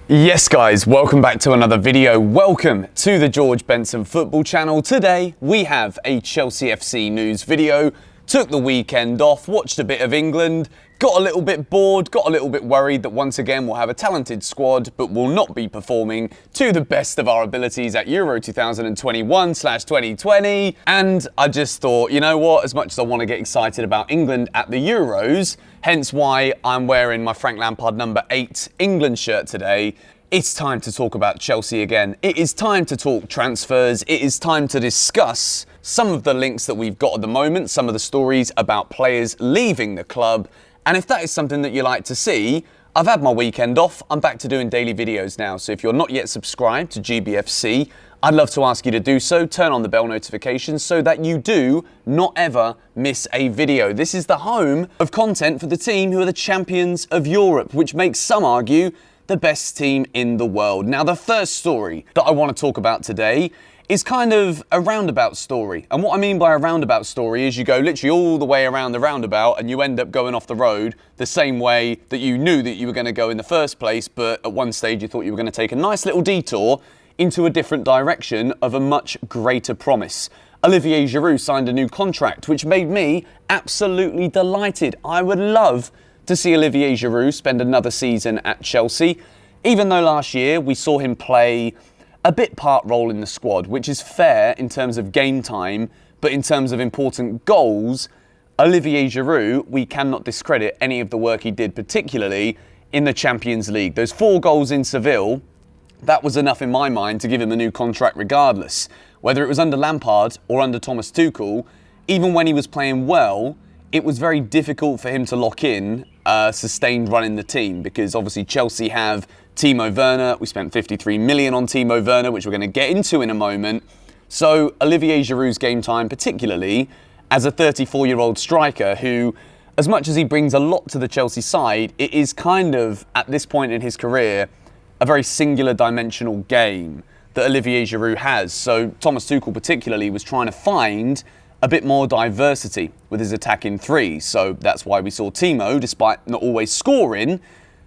Yes guys, welcome back to another video. Welcome to the George Benson Football Channel. Today we have a Chelsea FC news video. Took the weekend off, watched a bit of England, got a little bit bored, got a little bit worried that once again we'll have a talented squad but will not be performing to the best of our abilities at Euro 2021/2020. And I just thought, you know what, as much as I want to get excited about England at the Euros, hence why I'm wearing my Frank Lampard number 8 England shirt today, it's time to talk about Chelsea again. It is time to talk transfers. It is time to discuss some of the links that we've got at the moment, some of the stories about players leaving the club. And if that is something that you like to see, I've had my weekend off. I'm back to doing daily videos now. So if you're not yet subscribed to GBFC, I'd love to ask you to do so. Turn on the bell notifications so that you do not ever miss a video. This is the home of content for the team who are the champions of Europe, which makes some argue the best team in the world. Now, the first story that I want to talk about today is kind of a roundabout story. And what I mean by a roundabout story is you go literally all the way around the roundabout and you end up going off the road the same way that you knew that you were going to go in the first place, but at one stage you thought you were going to take a nice little detour into a different direction of a much greater promise. Olivier Giroud signed a new contract, which made me absolutely delighted. I would love to see Olivier Giroud spend another season at Chelsea, even though last year we saw him play a bit part role in the squad, which is fair in terms of game time, but in terms of important goals, Olivier Giroud, we cannot discredit any of the work he did, particularly in the Champions League. Those 4 goals in Seville, that was enough in my mind to give him a new contract regardless. Whether it was under Lampard or under Thomas Tuchel, even when he was playing well, it was very difficult for him to lock in a sustained run in the team because obviously Chelsea have Timo Werner. We spent 53 million on Timo Werner, which we're going to get into in a moment. So Olivier Giroud's game time, particularly as a 34-year-old striker who, as much as he brings a lot to the Chelsea side, it is kind of, at this point in his career, a very singular dimensional game that Olivier Giroud has. So Thomas Tuchel particularly was trying to find a bit more diversity with his attacking three. So that's why we saw Timo, despite not always scoring,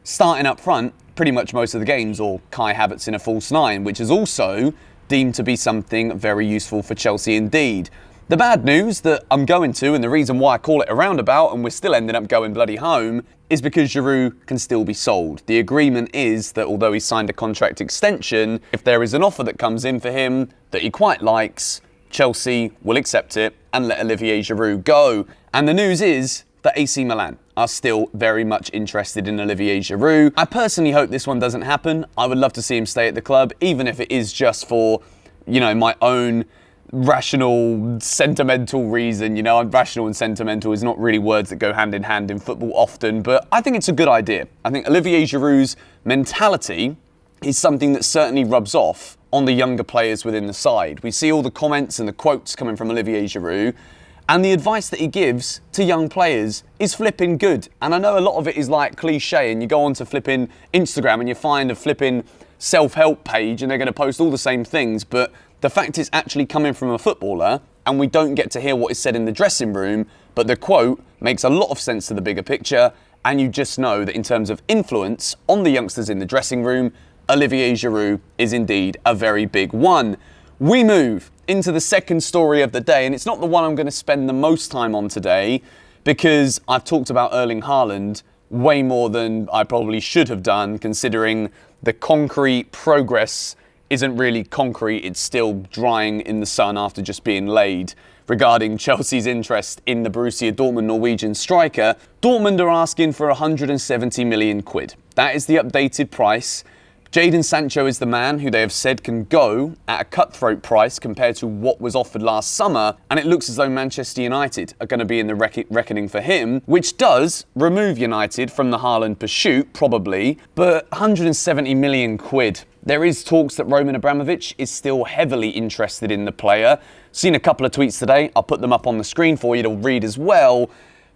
starting up front pretty much most of the games, or Kai Havertz in a false 9, which is also deemed to be something very useful for Chelsea indeed. The bad news that I'm going to, and the reason why I call it a roundabout and we're still ending up going bloody home, is because Giroud can still be sold. The agreement is that although he signed a contract extension, if there is an offer that comes in for him that he quite likes, Chelsea will accept it and let Olivier Giroud go. And the news is that AC Milan are still very much interested in Olivier Giroud. I personally hope this one doesn't happen. I would love to see him stay at the club, even if it is just for, you know, my own rational, sentimental reason. You know, rational and sentimental is not really words that go hand in hand in football often, but I think it's a good idea. I think Olivier Giroud's mentality is something that certainly rubs off on the younger players within the side. We see all the comments and the quotes coming from Olivier Giroud, and the advice that he gives to young players is flipping good. And I know a lot of it is like cliche, and you go on to flipping Instagram and you find a flipping self-help page and they're going to post all the same things, but the fact is actually coming from a footballer, and we don't get to hear what is said in the dressing room, but the quote makes a lot of sense to the bigger picture, and you just know that in terms of influence on the youngsters in the dressing room, Olivier Giroud is indeed a very big one. We move into the second story of the day, and it's not the one I'm going to spend the most time on today because I've talked about Erling Haaland way more than I probably should have done, considering the concrete progress isn't really concrete, it's still drying in the sun after just being laid. Regarding Chelsea's interest in the Borussia Dortmund Norwegian striker, Dortmund are asking for 170 million quid. That is the updated price. Jadon Sancho is the man who they have said can go at a cutthroat price compared to what was offered last summer, and it looks as though Manchester United are going to be in the reckoning for him, which does remove United from the Haaland pursuit, probably, but 170 million quid. There is talks that Roman Abramovich is still heavily interested in the player. Seen a couple of tweets today, I'll put them up on the screen for you to read as well,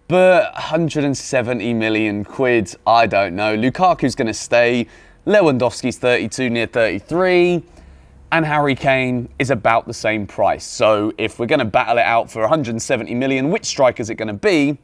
but 170 million quid, I don't know. Lukaku's going to stay. Lewandowski's 32, near 33, and Harry Kane is about the same price. So if we're going to battle it out for 170 million, which striker is it going to be?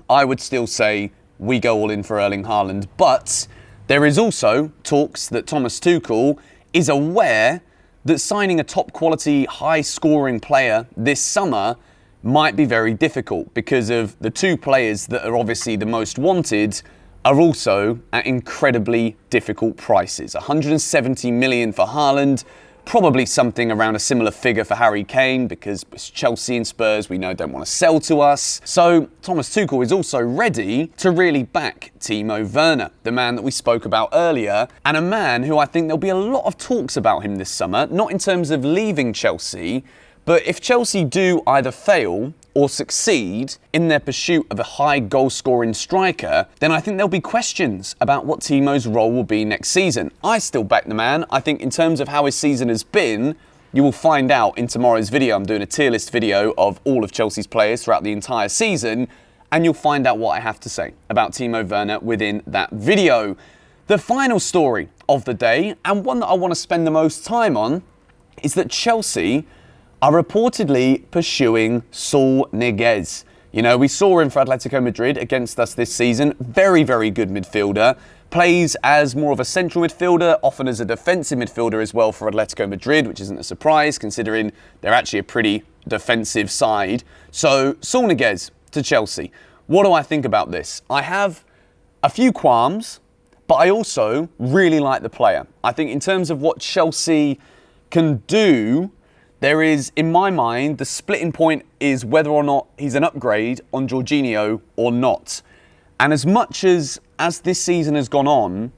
I would still say we go all in for Erling Haaland. But There is also talks that Thomas Tuchel is aware that signing a top quality, high scoring player this summer might be very difficult because of the two players that are obviously the most wanted are also at incredibly difficult prices. 170 million for Haaland, probably something around a similar figure for Harry Kane because it's Chelsea and Spurs we know don't want to sell to us. So Thomas Tuchel is also ready to really back Timo Werner, the man that we spoke about earlier, and a man who I think there'll be a lot of talks about him this summer, not in terms of leaving Chelsea, but if Chelsea do either fail or succeed in their pursuit of a high goal-scoring striker, then I think there'll be questions about what Timo's role will be next season. I still back the man. I think in terms of how his season has been, you will find out in tomorrow's video. I'm doing a tier list video of all of Chelsea's players throughout the entire season, and you'll find out what I have to say about Timo Werner within that video. The final story of the day, and one that I want to spend the most time on, is that Chelsea are reportedly pursuing Saul Niguez. You know, we saw him for Atletico Madrid against us this season. Very, very good midfielder. Plays as more of a central midfielder, often as a defensive midfielder as well for Atletico Madrid, which isn't a surprise considering they're actually a pretty defensive side. So, Saul Niguez to Chelsea. What do I think about this? I have a few qualms, but I also really like the player. I think in terms of what Chelsea can do, there is, in my mind, the splitting point is whether or not he's an upgrade on Jorginho or not. And as much as this season has gone on,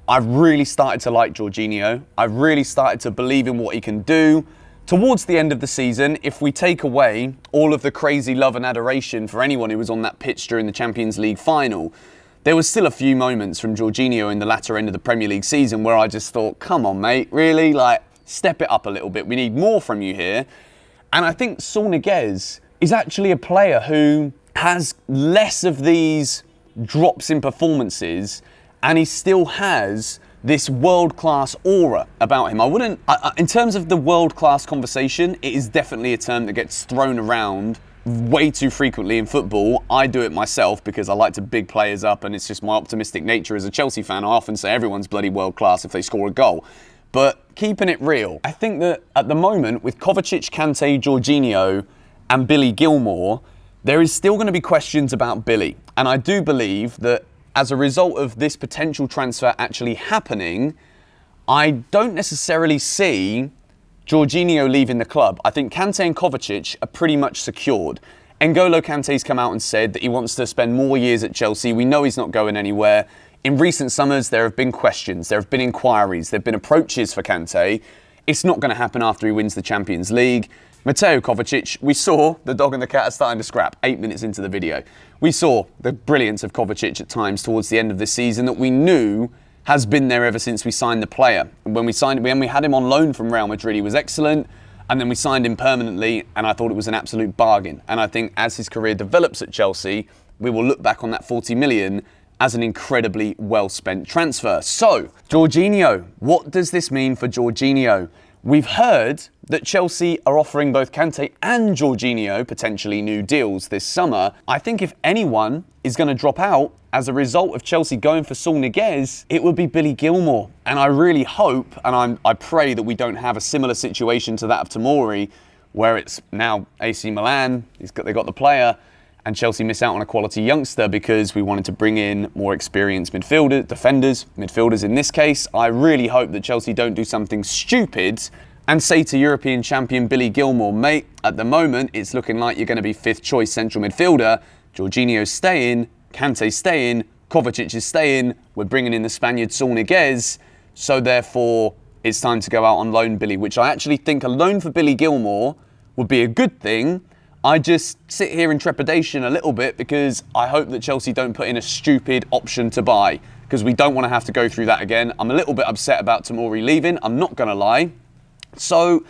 I've really started to like Jorginho. I've really started to believe in what he can do. Towards the end of the season, if we take away all of the crazy love and adoration for anyone who was on that pitch during the Champions League final, there was still a few moments from Jorginho in the latter end of the Premier League season where I just thought, come on, mate, really? Like, step it up a little bit. We need more from you here. And I think Saul Niguez is actually a player who has less of these drops in performances, and he still has this world-class aura about him. In terms of the world-class conversation, it is definitely a term that gets thrown around way too frequently in football. I do it myself because I like to big players up, and it's just my optimistic nature as a Chelsea fan. I often say everyone's bloody world-class if they score a goal. But keeping it real, I think that at the moment, with Kovacich, Kante, Jorginho and Billy Gilmour, there is still going to be questions about Billy. And I do believe that as a result of this potential transfer actually happening, I don't necessarily see Jorginho leaving the club. I think Kante and Kovacic are pretty much secured. N'Golo Kante's come out and said that he wants to spend more years at Chelsea. We know he's not going anywhere. In recent summers, there have been questions, there have been inquiries, there have been approaches for Kante. It's not going to happen after he wins the Champions League. Mateo Kovacich, we saw the dog and the cat are starting to scrap 8 minutes into the video. We saw the brilliance of Kovacic at times towards the end of the season that we knew has been there ever since we signed the player. And when we had him on loan from Real Madrid, he was excellent. And then we signed him permanently, and I thought it was an absolute bargain. And I think as his career develops at Chelsea, we will look back on that 40 million as an incredibly well-spent transfer. So, Jorginho, what does this mean for Jorginho? We've heard that Chelsea are offering both Kante and Jorginho potentially new deals this summer. I think if anyone is going to drop out as a result of Chelsea going for Saul Niguez, it would be Billy Gilmour. And I really hope, and I pray that we don't have a similar situation to that of Tomori, where it's now AC Milan, they got the player, and Chelsea miss out on a quality youngster because we wanted to bring in more experienced midfielders in this case. I really hope that Chelsea don't do something stupid and say to European champion Billy Gilmour, mate, at the moment, it's looking like you're going to be fifth choice central midfielder. Jorginho's staying, Kante's staying, Kovacic is staying. We're bringing in the Spaniard Saul Niguez. So therefore, it's time to go out on loan, Billy, which I actually think a loan for Billy Gilmour would be a good thing. I just sit here in trepidation a little bit because I hope that Chelsea don't put in a stupid option to buy because we don't want to have to go through that again. I'm a little bit upset about Tomori leaving, I'm not going to lie. So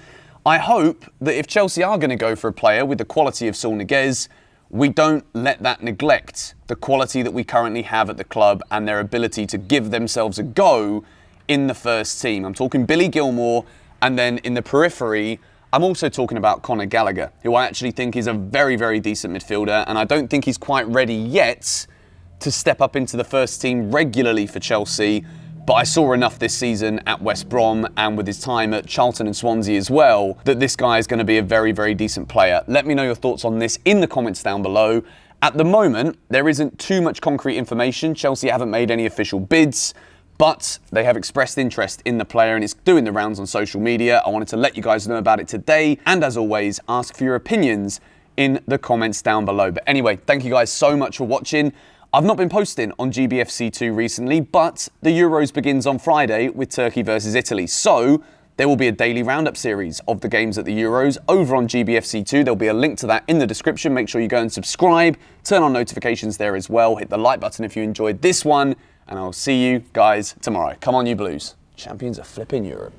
I hope that if Chelsea are going to go for a player with the quality of Saul Niguez, we don't let that neglect the quality that we currently have at the club and their ability to give themselves a go in the first team. I'm talking Billy Gilmour, and then in the periphery, I'm also talking about Conor Gallagher, who I actually think is a very, very decent midfielder, and I don't think he's quite ready yet to step up into the first team regularly for Chelsea. but I saw enough this season at West Brom and with his time at Charlton and Swansea as well that this guy is going to be a very, very decent player. Let me know your thoughts on this in the comments down below. At the moment, there isn't too much concrete information. Chelsea haven't made any official bids, but they have expressed interest in the player and it's doing the rounds on social media. I wanted to let you guys know about it today, and as always, ask for your opinions in the comments down below. But anyway, thank you guys so much for watching. I've not been posting on GBFC 2 recently, but the Euros begins on Friday with Turkey versus Italy. So there will be a daily roundup series of the games at the Euros over on GBFC 2. There'll be a link to that in the description. Make sure you go and subscribe, turn on notifications there as well. Hit the like button if you enjoyed this one, and I'll see you guys tomorrow. Come on, you Blues. Champions of flipping Europe.